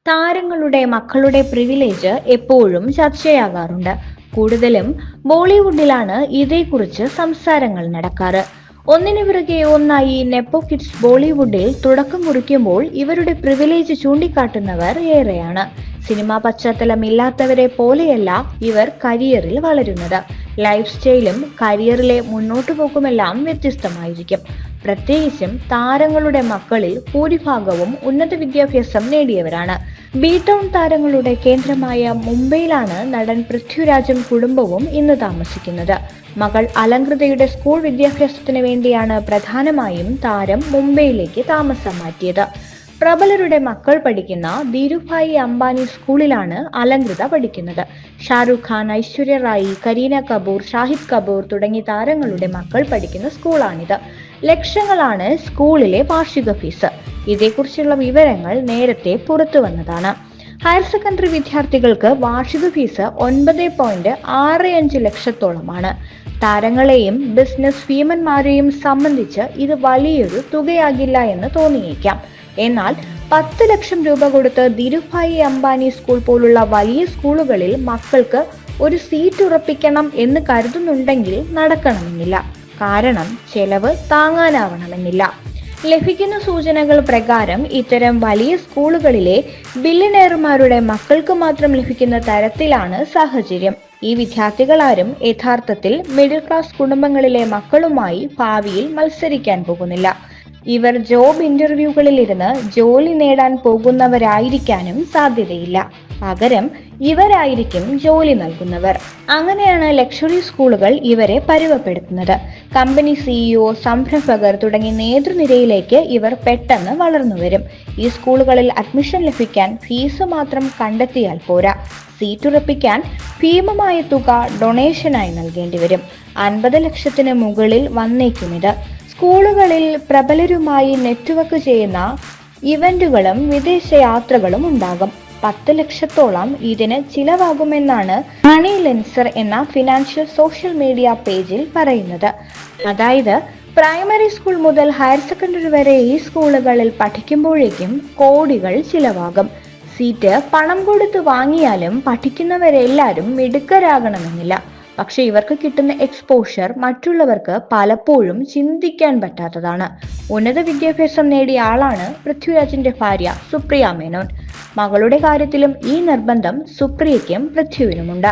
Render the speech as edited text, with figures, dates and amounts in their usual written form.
താരങ്ങളുടെ മക്കളുടെ പ്രിവിലേജ് എപ്പോഴും ചർച്ചയാകാറുണ്ട്. കൂടുതലും ബോളിവുഡിലാണ് ഇതേക്കുറിച്ച് സംസാരങ്ങൾ നടക്കാറ്. ഒന്നിനു പിറകെ ഒന്നായി നെപ്പോ കിഡ്സ് ബോളിവുഡിൽ തുടക്കം കുറിക്കുമ്പോൾ ഇവരുടെ പ്രിവിലേജ് ചൂണ്ടിക്കാട്ടുന്നവർ ഏറെയാണ്. സിനിമാ പശ്ചാത്തലമില്ലാത്തവരെ പോലെയല്ല ഇവർ കരിയറിൽ വളരുന്നത്. ലൈഫ് സ്റ്റൈലും കരിയറിലെ മുന്നോട്ടുപോക്കുമെല്ലാം വ്യത്യസ്തമായിരിക്കും. പ്രത്യേകിച്ചും താരങ്ങളുടെ മക്കളിൽ ഭൂരിഭാഗവും ഉന്നത വിദ്യാഭ്യാസം നേടിയവരാണ്. ബി ടൗൺ താരങ്ങളുടെ കേന്ദ്രമായ മുംബൈയിലാണ് നടൻ പൃഥ്വിരാജും കുടുംബവും ഇന്ന് താമസിക്കുന്നത്. മകൾ അലങ്കൃതയുടെ സ്കൂൾ വിദ്യാഭ്യാസത്തിന് വേണ്ടിയാണ് പ്രധാനമായും താരം മുംബൈയിലേക്ക് താമസം മാറ്റിയത്. പ്രബലരുടെ മക്കൾ പഠിക്കുന്ന ധീരുഭായി അംബാനി സ്കൂളിലാണ് അലങ്കൃത പഠിക്കുന്നത്. ഷാരൂഖ് ഖാൻ, ഐശ്വര്യ റായി, കരീന കപൂർ, ഷാഹിദ് കപൂർ തുടങ്ങി താരങ്ങളുടെ മക്കൾ പഠിക്കുന്ന സ്കൂളാണിത്. ലക്ഷങ്ങളാണ് സ്കൂളിലെ വാർഷിക ഫീസ്. ഇതേക്കുറിച്ചുള്ള വിവരങ്ങൾ നേരത്തെ പുറത്തു വന്നതാണ്. ഹയർ സെക്കൻഡറി വിദ്യാർത്ഥികൾക്ക് വാർഷിക ഫീസ് 9.65 ലക്ഷത്തോളമാണ്. താരങ്ങളെയും ബിസിനസ് ഭീമന്മാരെയും സംബന്ധിച്ച് ഇത് വലിയൊരു തുകയാകില്ല എന്ന് തോന്നിയേക്കാം. എന്നാൽ 10 ലക്ഷം രൂപ കൊടുത്ത് ധീരുഭായി അംബാനി സ്കൂൾ പോലുള്ള വലിയ സ്കൂളുകളിൽ മക്കൾക്ക് ഒരു സീറ്റ് ഉറപ്പിക്കണം എന്ന് കരുതുന്നുണ്ടെങ്കിൽ നടക്കണമെന്നില്ല. കാരണം ചെലവ് താങ്ങാനാവണമെന്നില്ല. ലഭിക്കുന്ന സൂചനകൾ പ്രകാരം ഇത്തരം വലിയ സ്കൂളുകളിലെ ബില്യണയർമാരുടെ മക്കൾക്ക് മാത്രം ലഭിക്കുന്ന തരത്തിലാണ് സാഹചര്യം. ഈ വിദ്യാർത്ഥികളാരും യഥാർത്ഥത്തിൽ മിഡിൽ ക്ലാസ് കുടുംബങ്ങളിലെ മക്കളുമായി ഭാവിയിൽ മത്സരിക്കാൻ പോകുന്നില്ല. ഇവർ ജോബ് ഇന്റർവ്യൂകളിൽ ഇരുന്ന് ജോലി നേടാൻ പോകുന്നവരായിരിക്കാനും സാധ്യതയില്ല. പകരം ഇവരായിരിക്കും ജോലി നൽകുന്നവർ. അങ്ങനെയാണ് ലക്ഷറി സ്കൂളുകൾ ഇവരെ പരുവപ്പെടുത്തുന്നത്. കമ്പനി സിഇഒ, സംരംഭകർ തുടങ്ങി നേതൃനിരയിലേക്ക് ഇവർ പെട്ടെന്ന് വളർന്നു വരും. ഈ സ്കൂളുകളിൽ അഡ്മിഷൻ ലഭിക്കാൻ ഫീസ് മാത്രം കണ്ടെത്തിയാൽ പോരാ. സീറ്റ് ഉറപ്പിക്കാൻ ഭീമമായ തുക ഡൊണേഷനായി നൽകേണ്ടി വരും. 50 ലക്ഷത്തിന് മുകളിൽ വന്നേക്കുമിത്. സ്കൂളുകളിൽ പ്രബലരുമായി നെറ്റ്വർക്ക് ചെയ്യുന്ന ഇവന്റുകളും വിദേശ യാത്രകളും ഉണ്ടാകും. 10 ലക്ഷത്തോളം ഇതിന് ചിലവാകുമെന്നാണ് മണി ലെൻസർ എന്ന ഫിനാൻഷ്യൽ സോഷ്യൽ മീഡിയ പേജിൽ പറയുന്നത്. അതായത് പ്രൈമറി സ്കൂൾ മുതൽ ഹയർ സെക്കൻഡറി വരെ ഈ സ്കൂളുകളിൽ പഠിക്കുമ്പോഴേക്കും കോടികൾ ചിലവാകും. സീറ്റ് പണം കൊടുത്ത് വാങ്ങിയാലും പഠിക്കുന്നവരെല്ലാവരും മിടുക്കരാകണമെന്നില്ല. പക്ഷെ ഇവർക്ക് കിട്ടുന്ന എക്സ്പോഷർ മറ്റുള്ളവർക്ക് പലപ്പോഴും ചിന്തിക്കാൻ പറ്റാത്തതാണ്. ഉന്നത വിദ്യാഭ്യാസം നേടിയ ആളാണ് പൃഥ്വിരാജിന്റെ ഭാര്യ സുപ്രിയ മേനോൻ. മകളുടെ കാര്യത്തിലും ഈ നിർബന്ധം സുപ്രിയയ്ക്കും പൃഥ്വിനുമുണ്ട്.